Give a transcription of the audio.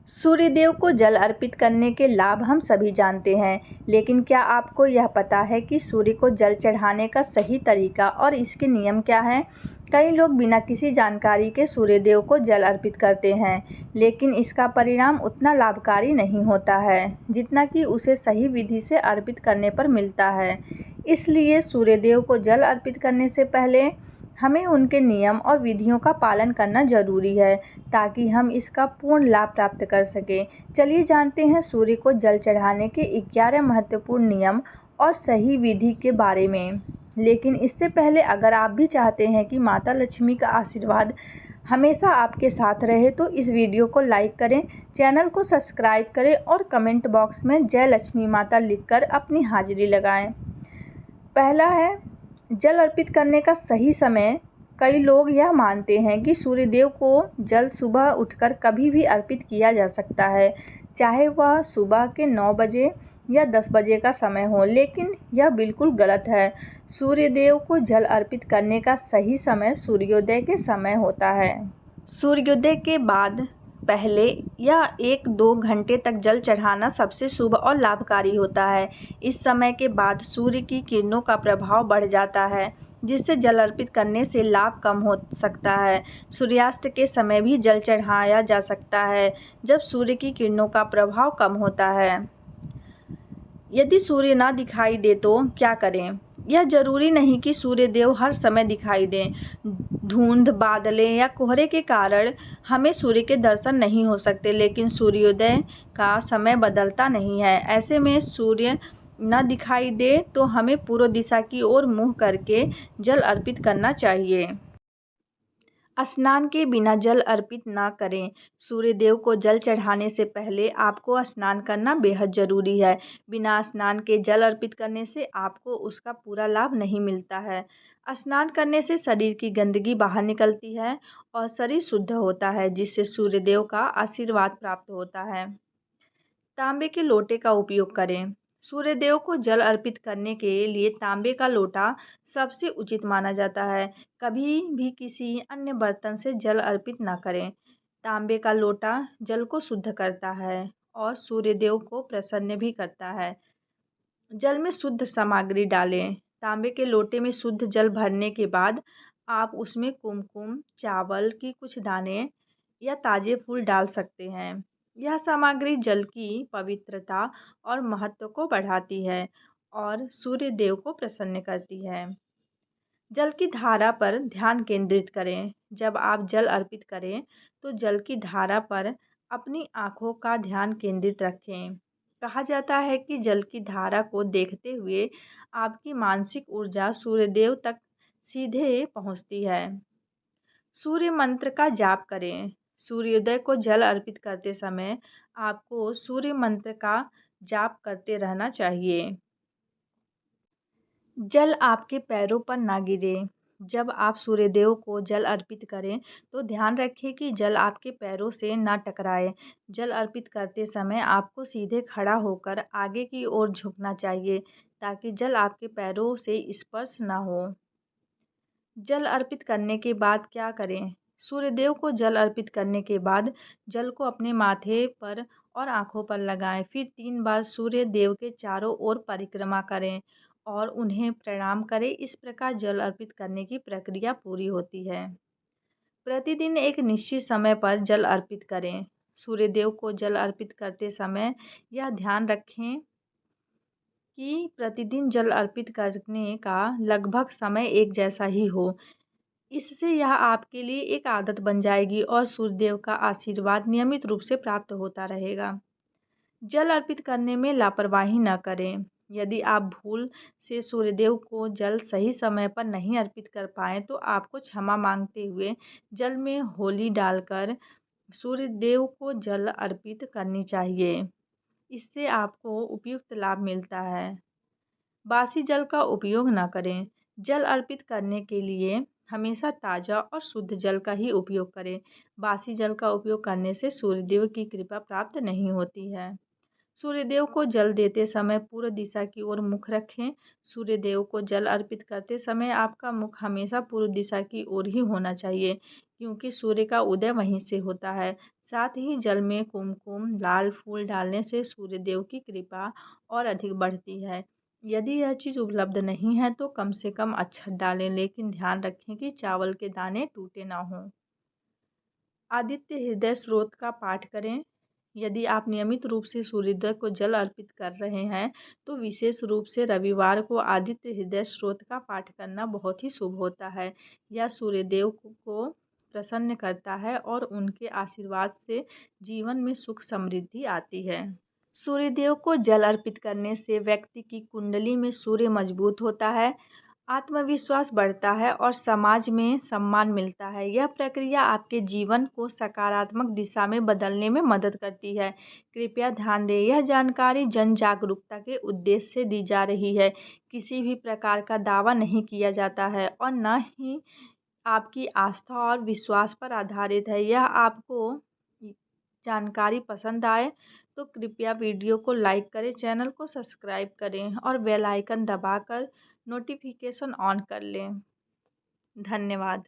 सूर्यदेव को जल अर्पित करने के लाभ हम सभी जानते हैं, लेकिन क्या आपको यह पता है कि सूर्य को जल चढ़ाने का सही तरीका और इसके नियम क्या हैं? कई लोग बिना किसी जानकारी के सूर्यदेव को जल अर्पित करते हैं, लेकिन इसका परिणाम उतना लाभकारी नहीं होता है, जितना कि उसे सही विधि से अर्पित करने पर मिलता है। इसलिए सूर्यदेव को जल अर्पित करने से पहले हमें उनके नियम और विधियों का पालन करना जरूरी है, ताकि हम इसका पूर्ण लाभ प्राप्त कर सकें। चलिए जानते हैं सूर्य को जल चढ़ाने के 11 महत्वपूर्ण नियम और सही विधि के बारे में। लेकिन इससे पहले अगर आप भी चाहते हैं कि माता लक्ष्मी का आशीर्वाद हमेशा आपके साथ रहे, तो इस वीडियो को लाइक करें, चैनल को सब्सक्राइब करें और कमेंट बॉक्स में जय लक्ष्मी माता लिखकर अपनी हाजिरी लगाएं। पहला है जल अर्पित करने का सही समय। कई लोग यह मानते हैं कि सूर्यदेव को जल सुबह उठकर कभी भी अर्पित किया जा सकता है, चाहे वह सुबह के 9 बजे या 10 बजे का समय हो, लेकिन यह बिल्कुल गलत है। सूर्यदेव को जल अर्पित करने का सही समय सूर्योदय के समय होता है। सूर्योदय के बाद पहले या 1-2 घंटे तक जल चढ़ाना सबसे शुभ और लाभकारी होता है। इस समय के बाद सूर्य की किरणों का प्रभाव बढ़ जाता है, जिससे जल अर्पित करने से लाभ कम हो सकता है। सूर्यास्त के समय भी जल चढ़ाया जा सकता है, जब सूर्य की किरणों का प्रभाव कम होता है। यदि सूर्य ना दिखाई दे तो क्या करें? यह जरूरी नहीं कि सूर्यदेव हर समय दिखाई दें। धुंध, बादलें या कोहरे के कारण हमें सूर्य के दर्शन नहीं हो सकते, लेकिन सूर्योदय का समय बदलता नहीं है। ऐसे में सूर्य न दिखाई दे तो हमें पूर्व दिशा की ओर मुँह करके जल अर्पित करना चाहिए। स्नान के बिना जल अर्पित ना करें। सूर्यदेव को जल चढ़ाने से पहले आपको स्नान करना बेहद ज़रूरी है। बिना स्नान के जल अर्पित करने से आपको उसका पूरा लाभ नहीं मिलता है। स्नान करने से शरीर की गंदगी बाहर निकलती है और शरीर शुद्ध होता है, जिससे सूर्यदेव का आशीर्वाद प्राप्त होता है। तांबे के लोटे का उपयोग करें। सूर्यदेव को जल अर्पित करने के लिए तांबे का लोटा सबसे उचित माना जाता है। कभी भी किसी अन्य बर्तन से जल अर्पित न करें। तांबे का लोटा जल को शुद्ध करता है और सूर्यदेव को प्रसन्न भी करता है। जल में शुद्ध सामग्री डालें। तांबे के लोटे में शुद्ध जल भरने के बाद आप उसमें कुमकुम, चावल की कुछ दाने या ताज़े फूल डाल सकते हैं। यह सामग्री जल की पवित्रता और महत्व को बढ़ाती है और सूर्य देव को प्रसन्न करती है। जल की धारा पर ध्यान केंद्रित करें। जब आप जल अर्पित करें तो जल की धारा पर अपनी आँखों का ध्यान केंद्रित रखें। कहा जाता है कि जल की धारा को देखते हुए आपकी मानसिक ऊर्जा सूर्यदेव तक सीधे पहुँचती है। सूर्य मंत्र का जाप करें। सूर्योदय को जल अर्पित करते समय आपको सूर्य मंत्र का जाप करते रहना चाहिए। जल आपके पैरों पर ना गिरे। जब आप सूर्यदेव को जल अर्पित करें तो ध्यान रखें कि जल आपके पैरों से ना टकराए। जल अर्पित करते समय आपको सीधे खड़ा होकर आगे की ओर झुकना चाहिए, ताकि जल आपके पैरों से स्पर्श ना हो। जल अर्पित करने के बाद क्या करें? सूर्यदेव को जल अर्पित करने के बाद जल को अपने माथे पर और आँखों पर लगाएं। फिर 3 बार सूर्य देव के चारों ओर परिक्रमा करें और उन्हें प्रणाम करें। इस प्रकार जल अर्पित करने की प्रक्रिया पूरी होती है। प्रतिदिन एक निश्चित समय पर जल अर्पित करें। सूर्यदेव को जल अर्पित करते समय यह ध्यान रखें कि प्रतिदिन जल अर्पित करने का लगभग समय एक जैसा ही हो। इससे यह आपके लिए एक आदत बन जाएगी और सूर्यदेव का आशीर्वाद नियमित रूप से प्राप्त होता रहेगा। जल अर्पित करने में लापरवाही न करें। यदि आप भूल से सूर्यदेव को जल सही समय पर नहीं अर्पित कर पाएँ, तो आपको क्षमा मांगते हुए जल में होली डालकर सूर्यदेव को जल अर्पित करनी चाहिए। इससे आपको उपयुक्त लाभ मिलता है। बासी जल का उपयोग न करें। जल अर्पित करने के लिए हमेशा ताज़ा और शुद्ध जल का ही उपयोग करें। बासी जल का उपयोग करने से सूर्यदेव की कृपा प्राप्त नहीं होती है। सूर्यदेव को जल देते समय पूर्व दिशा की ओर मुख रखें। सूर्यदेव को जल अर्पित करते समय आपका मुख हमेशा पूर्व दिशा की ओर ही होना चाहिए। क्योंकि सूर्य का उदय वहीं से होता है। साथ ही जल में कुमकुम, लाल फूल डालने से सूर्यदेव की कृपा और अधिक बढ़ती है। यदि यह चीज़ उपलब्ध नहीं है तो कम से कम अक्षत डालें, लेकिन ध्यान रखें कि चावल के दाने टूटे ना हों। आदित्य हृदय स्रोत का पाठ करें। यदि आप नियमित रूप से सूर्योदय को जल अर्पित कर रहे हैं तो विशेष रूप से रविवार को आदित्य हृदय स्रोत का पाठ करना बहुत ही शुभ होता है। यह सूर्यदेव को प्रसन्न करता है और उनके आशीर्वाद से जीवन में सुख समृद्धि आती है। सूर्यदेव को जल अर्पित करने से व्यक्ति की कुंडली में सूर्य मजबूत होता है, आत्मविश्वास बढ़ता है और समाज में सम्मान मिलता है। यह प्रक्रिया आपके जीवन को सकारात्मक दिशा में बदलने में मदद करती है। कृपया ध्यान दें, यह जानकारी जन जागरूकता के उद्देश्य से दी जा रही है। किसी भी प्रकार का दावा नहीं किया जाता है और न ही आपकी आस्था और विश्वास पर आधारित है। यह आपको जानकारी पसंद आए तो कृपया वीडियो को लाइक करें, चैनल को सब्सक्राइब करें और बेल आइकन दबाकर नोटिफिकेशन ऑन कर लें। धन्यवाद।